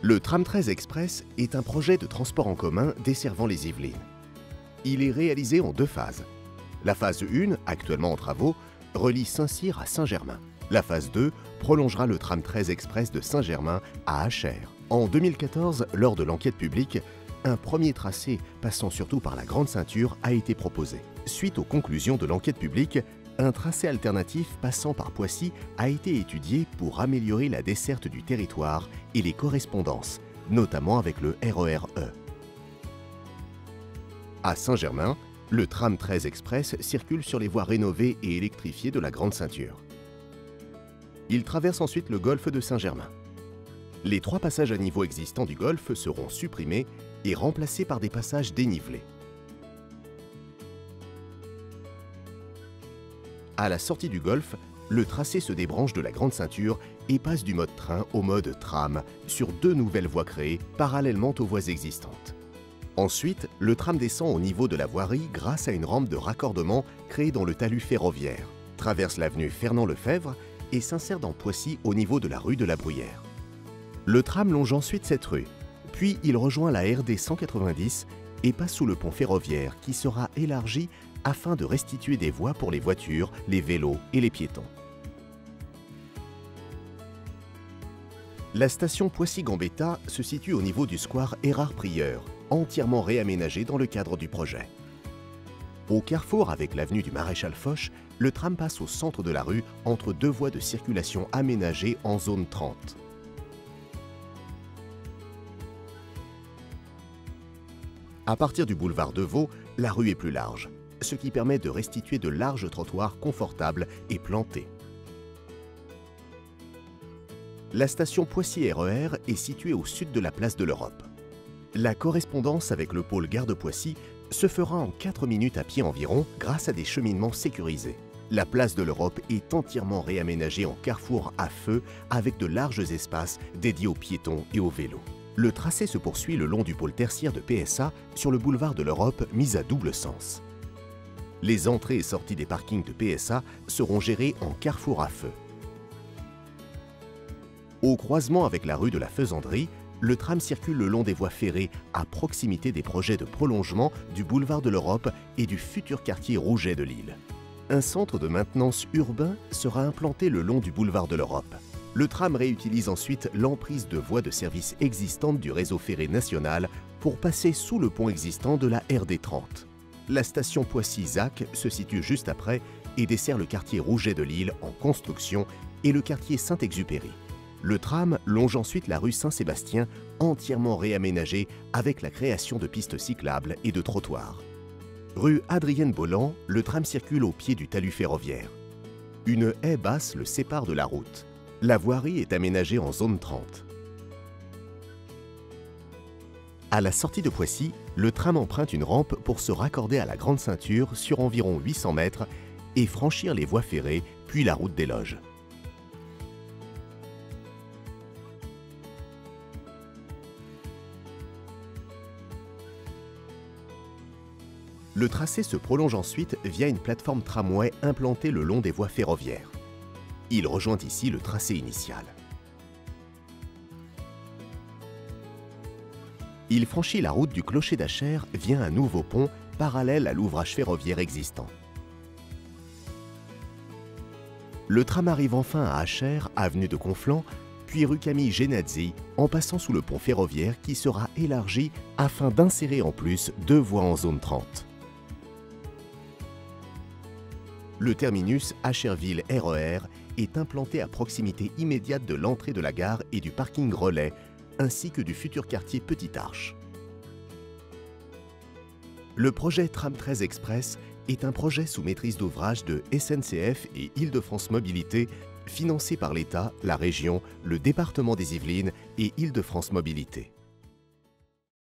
Le tram 13 Express est un projet de transport en commun desservant les Yvelines. Il est réalisé en deux phases. La phase 1, actuellement en travaux, relie Saint-Cyr à Saint-Germain. La phase 2 prolongera le tram 13 Express de Saint-Germain à Achères. En 2014, lors de l'enquête publique, un premier tracé, passant surtout par la Grande Ceinture, a été proposé. Suite aux conclusions de l'enquête publique, un tracé alternatif passant par Poissy a été étudié pour améliorer la desserte du territoire et les correspondances, notamment avec le RER E. À Saint-Germain, le tram 13 Express circule sur les voies rénovées et électrifiées de la Grande Ceinture. Il traverse ensuite le golfe de Saint-Germain. Les 3 passages à niveau existants du golfe seront supprimés et remplacés par des passages dénivelés. À la sortie du golfe, le tracé se débranche de la Grande Ceinture et passe du mode train au mode tram sur 2 nouvelles voies créées parallèlement aux voies existantes. Ensuite, le tram descend au niveau de la voirie grâce à une rampe de raccordement créée dans le talus ferroviaire, traverse l'avenue Fernand-Lefebvre et s'insère dans Poissy au niveau de la rue de la Bruyère. Le tram longe ensuite cette rue, puis il rejoint la RD 190 et passe sous le pont ferroviaire qui sera élargi afin de restituer des voies pour les voitures, les vélos et les piétons. La station Poissy-Gambetta se situe au niveau du square Érard-Prieur, entièrement réaménagé dans le cadre du projet. Au carrefour avec l'avenue du Maréchal Foch, le tram passe au centre de la rue entre 2 voies de circulation aménagées en zone 30. À partir du boulevard de Vaux, la rue est plus large, ce qui permet de restituer de larges trottoirs confortables et plantés. La station Poissy RER est située au sud de la place de l'Europe. La correspondance avec le pôle gare de Poissy se fera en 4 minutes à pied environ grâce à des cheminements sécurisés. La place de l'Europe est entièrement réaménagée en carrefour à feu avec de larges espaces dédiés aux piétons et aux vélos. Le tracé se poursuit le long du pôle tertiaire de PSA sur le boulevard de l'Europe mis à double sens. Les entrées et sorties des parkings de PSA seront gérées en carrefour à feu. Au croisement avec la rue de la Faisanderie, le tram circule le long des voies ferrées à proximité des projets de prolongement du boulevard de l'Europe et du futur quartier Rouget de Lille. Un centre de maintenance urbain sera implanté le long du boulevard de l'Europe. Le tram réutilise ensuite l'emprise de voies de service existantes du réseau ferré national pour passer sous le pont existant de la RD 30. La station Poissy-Zac se situe juste après et dessert le quartier Rouget de Lille en construction et le quartier Saint-Exupéry. Le tram longe ensuite la rue Saint-Sébastien, entièrement réaménagée avec la création de pistes cyclables et de trottoirs. Rue Adrienne Bolland, le tram circule au pied du talus ferroviaire. Une haie basse le sépare de la route. La voirie est aménagée en zone 30. À la sortie de Poissy, le tram emprunte une rampe pour se raccorder à la Grande Ceinture sur environ 800 mètres et franchir les voies ferrées, puis la route des Loges. Le tracé se prolonge ensuite via une plateforme tramway implantée le long des voies ferroviaires. Il rejoint ici le tracé initial. Il franchit la route du clocher d'Achères via un nouveau pont parallèle à l'ouvrage ferroviaire existant. Le tram arrive enfin à Achères, avenue de Conflans, puis rue Camille Genazzi, en passant sous le pont ferroviaire qui sera élargi afin d'insérer en plus 2 voies en zone 30. Le terminus Achèresville RER est implanté à proximité immédiate de l'entrée de la gare et du parking relais, ainsi que du futur quartier Petite Arche. Le projet Tram 13 Express est un projet sous maîtrise d'ouvrage de SNCF et Île-de-France Mobilité, financé par l'État, la région, le département des Yvelines et Île-de-France Mobilité.